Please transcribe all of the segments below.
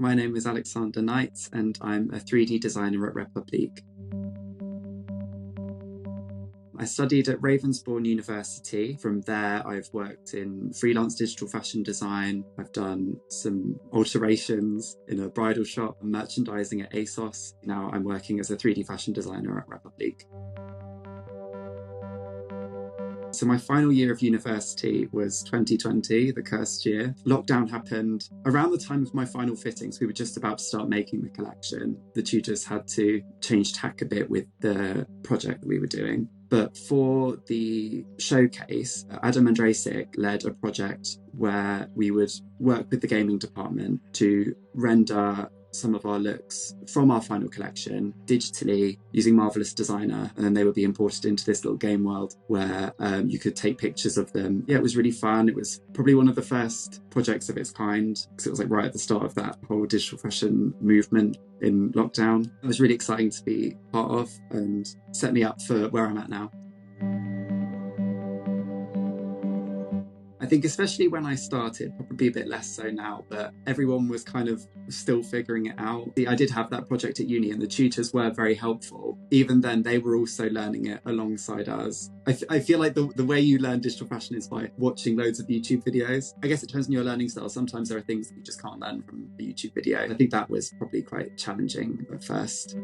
My name is Alexander Knight and I'm a 3D designer at Republique. I studied at Ravensbourne University. From there, I've worked in freelance digital fashion design. I've done some alterations in a bridal shop and merchandising at ASOS. Now I'm working as a 3D fashion designer at Republique. So my final year of university was 2020, the cursed year. Lockdown happened around the time of my final fittings. We were just about to start making the collection. The tutors had to change tack a bit with the project that we were doing. But for the showcase, Adam Andrasic led a project where we would work with the gaming department to render some of our looks from our final collection digitally using Marvelous Designer, and then they would be imported into this little game world where you could take pictures of them. Yeah, it was really fun. It was probably one of the first projects of its kind because it was like right at the start of that whole digital fashion movement in lockdown. It was really exciting to be part of and set me up for where I'm at now. I think especially when I started, probably a bit less so now, but everyone was kind of still figuring it out. I did have that project at uni and the tutors were very helpful. Even then, they were also learning it alongside us. I feel like the way you learn digital fashion is by watching loads of YouTube videos. I guess it depends on your learning style. Sometimes there are things that you just can't learn from a YouTube video. I think that was probably quite challenging at first.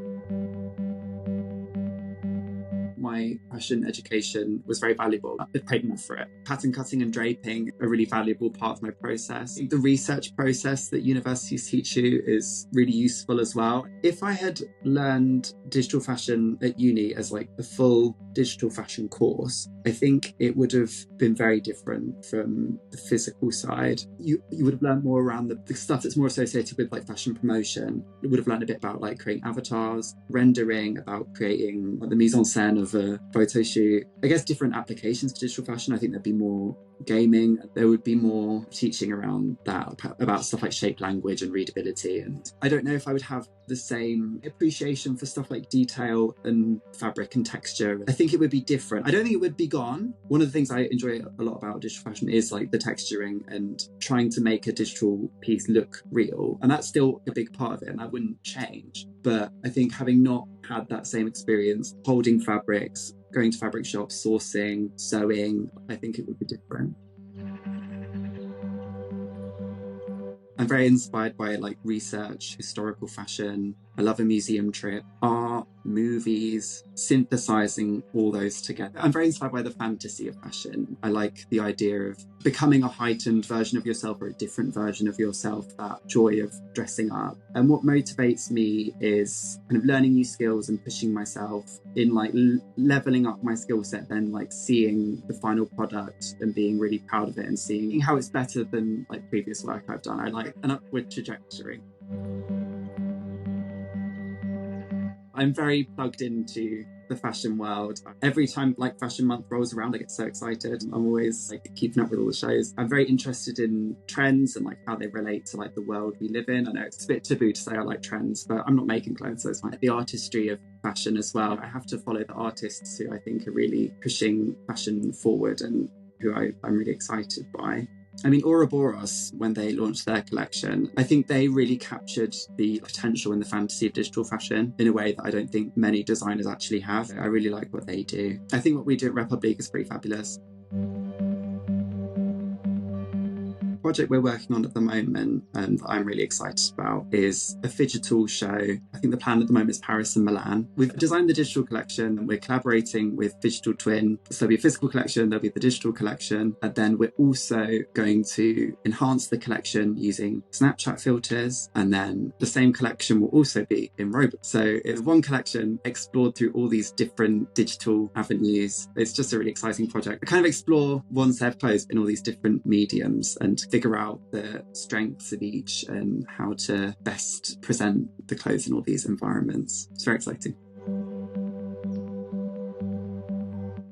My fashion education was very valuable. I paid more for it. Pattern cutting and draping are a really valuable part of my process. The research process that universities teach you is really useful as well. If I had learned digital fashion at uni as like the full digital fashion course, I think it would have been very different from the physical side. You would have learned more around the stuff that's more associated with like fashion promotion. You would have learned a bit about like creating avatars, rendering, about creating like, the mise en scène of a photo shoot. I guess different applications for digital fashion. I think there'd be more gaming. There would be more teaching around that, about stuff like shape language and readability. And I don't know if I would have the same appreciation for stuff like detail and fabric and texture. I think it would be different. I don't think it would be gone. One of the things I enjoy a lot about digital fashion is like the texturing and trying to make a digital piece look real. And that's still a big part of it and that wouldn't change. But I think having not had that same experience holding fabrics, going to fabric shops, sourcing, sewing, I think it would be different. I'm very inspired by like research, historical fashion. I love a museum trip, art, movies, synthesizing all those together. I'm very inspired by the fantasy of fashion. I like the idea of becoming a heightened version of yourself or a different version of yourself, that joy of dressing up. And what motivates me is kind of learning new skills and pushing myself in like leveling up my skill set, then like seeing the final product and being really proud of it and seeing how it's better than like previous work I've done. I like an upward trajectory. I'm very plugged into the fashion world. Every time like Fashion Month rolls around, I get so excited. I'm always like keeping up with all the shows. I'm very interested in trends and like how they relate to like the world we live in. I know it's a bit taboo to say I like trends, but I'm not making clothes, so it's like the artistry of fashion as well. I have to follow the artists who I think are really pushing fashion forward and who I'm really excited by. I mean, Ouroboros, when they launched their collection, I think they really captured the potential and the fantasy of digital fashion in a way that I don't think many designers actually have. I really like what they do. I think what we do at Republique is pretty fabulous. The project we're working on at the moment and that I'm really excited about is a Phygital show. I think the plan at the moment is Paris and Milan. We've designed the digital collection and we're collaborating with Digital Twin. So there'll be a physical collection, there'll be the digital collection, and then we're also going to enhance the collection using Snapchat filters, and then the same collection will also be in Roblox. So it's one collection explored through all these different digital avenues. It's just a really exciting project. I kind of explore one set of clothes in all these different mediums and figure out the strengths of each and how to best present the clothes in all these environments. It's very exciting.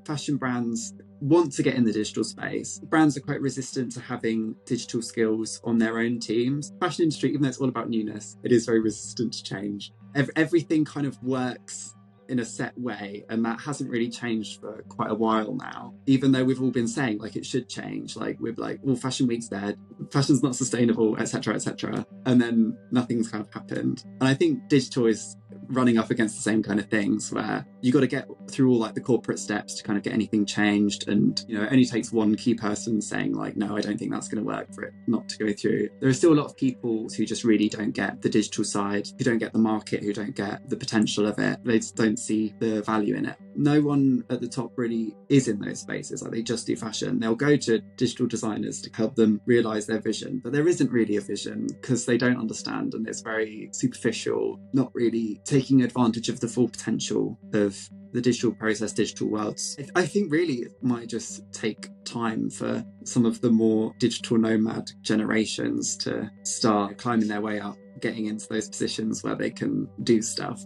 Fashion brands want to get in the digital space. Brands are quite resistant to having digital skills on their own teams. Fashion industry, even though it's all about newness, it is very resistant to change. Everything kind of works in a set way, and that hasn't really changed for quite a while now, even though we've all been saying like it should change. Like we're like, well, fashion week's dead, fashion's not sustainable, etc., etc., and then nothing's kind of happened. And I think digital is running up against the same kind of things, where you got to get through all like the corporate steps to kind of get anything changed, and you know, it only takes one key person saying like, no, I don't think that's going to work, for it not to go through. There are still a lot of people who just really don't get the digital side, who don't get the market, who don't get the potential of it. They just don't see the value in it. No one at the top really is in those spaces. Like, they just do fashion. They'll go to digital designers to help them realize their vision, but there isn't really a vision because they don't understand, and it's very superficial, not really taking advantage of the full potential of the digital process, digital worlds. I think really it might just take time for some of the more digital nomad generations to start climbing their way up, getting into those positions where they can do stuff.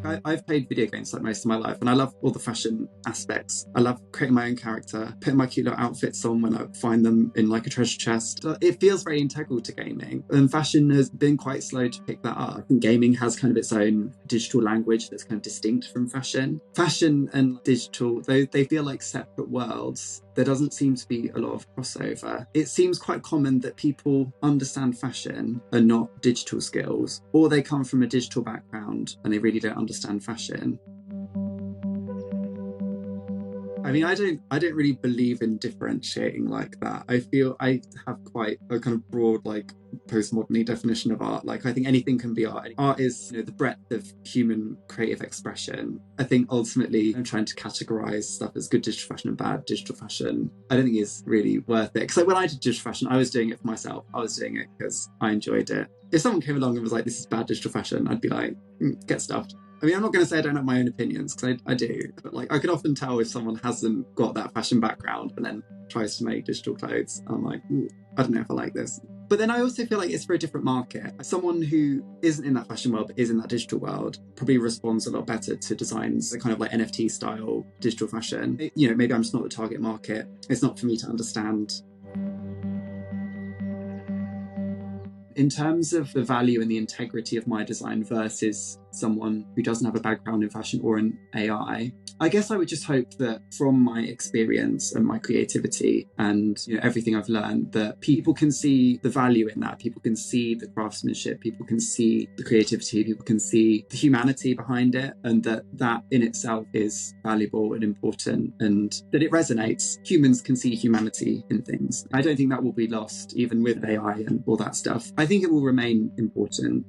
Like, I've played video games like most of my life, and I love all the fashion aspects. I love creating my own character, putting my cute little outfits on when I find them in like a treasure chest. It feels very integral to gaming, and fashion has been quite slow to pick that up. I think gaming has kind of its own digital language that's kind of distinct from fashion. Fashion and digital, though they feel like separate worlds, there doesn't seem to be a lot of crossover. It seems quite common that people understand fashion and not digital skills, or they come from a digital background and they really don't understand fashion. I mean, I don't really believe in differentiating like that. I feel I have quite a kind of broad, like, postmodern definition of art. Like, I think anything can be art. Art is, you know, the breadth of human creative expression. I think ultimately I'm trying to categorize stuff as good digital fashion and bad digital fashion. I don't think it's really worth it. Because like, when I did digital fashion, I was doing it for myself. I was doing it because I enjoyed it. If someone came along and was like, this is bad digital fashion, I'd be like, get stuffed. I mean, I'm not going to say I don't have my own opinions, because I do, but like, I can often tell if someone hasn't got that fashion background and then tries to make digital clothes. I'm like, I don't know if I like this. But then I also feel like it's for a different market. Someone who isn't in that fashion world but is in that digital world probably responds a lot better to designs that kind of like NFT style digital fashion. You know, maybe I'm just not the target market. It's not for me to understand. In terms of the value and the integrity of my design versus someone who doesn't have a background in fashion or in AI, I guess I would just hope that from my experience and my creativity and, you know, everything I've learned, that people can see the value in that. People can see the craftsmanship, people can see the creativity, people can see the humanity behind it, and that in itself is valuable and important, and that it resonates. Humans can see humanity in things. I don't think that will be lost even with AI and all that stuff. I think it will remain important.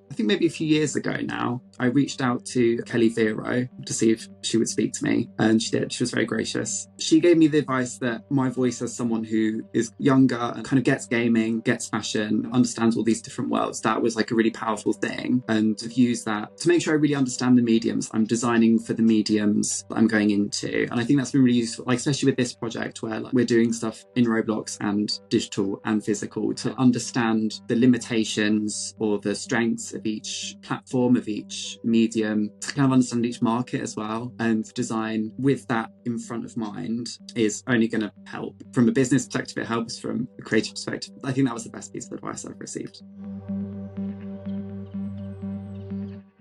I think maybe a few years ago now, I reached out to Kelly Vero to see if she would speak to me, and she did. She was very gracious. She gave me the advice that my voice as someone who is younger and kind of gets gaming, gets fashion, understands all these different worlds, that was like a really powerful thing, and to use that to make sure I really understand the mediums. I'm designing for the mediums that I'm going into, and I think that's been really useful, like especially with this project where like, we're doing stuff in Roblox and digital and physical, to understand the limitations or the strengths of each platform, of each medium, to kind of understand each market as well. And design with that in front of mind is only going to help. From a business perspective, it helps. From a creative perspective, I think that was the best piece of advice I've received.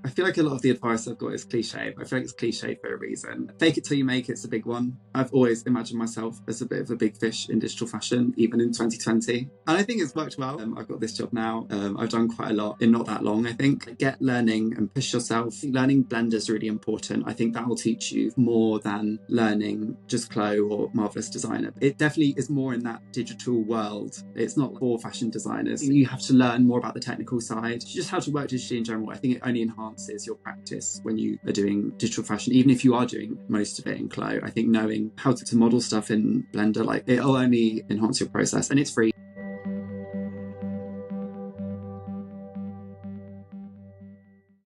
I feel like a lot of the advice I've got is cliche, but I feel like it's cliche for a reason. Fake it till you make it's a big one. I've always imagined myself as a bit of a big fish in digital fashion, even in 2020. And I think it's worked well. I've got this job now. I've done quite a lot in not that long, I think. Get learning and push yourself. Learning Blender is really important. I think that will teach you more than learning just Clo or Marvelous Designer. It definitely is more in that digital world. It's not for fashion designers. You have to learn more about the technical side, just how to work digitally in general. I think it only enhances your practice when you are doing digital fashion, even if you are doing most of it in Clo. I think knowing how to model stuff in Blender, like, it'll only enhance your process, and it's free.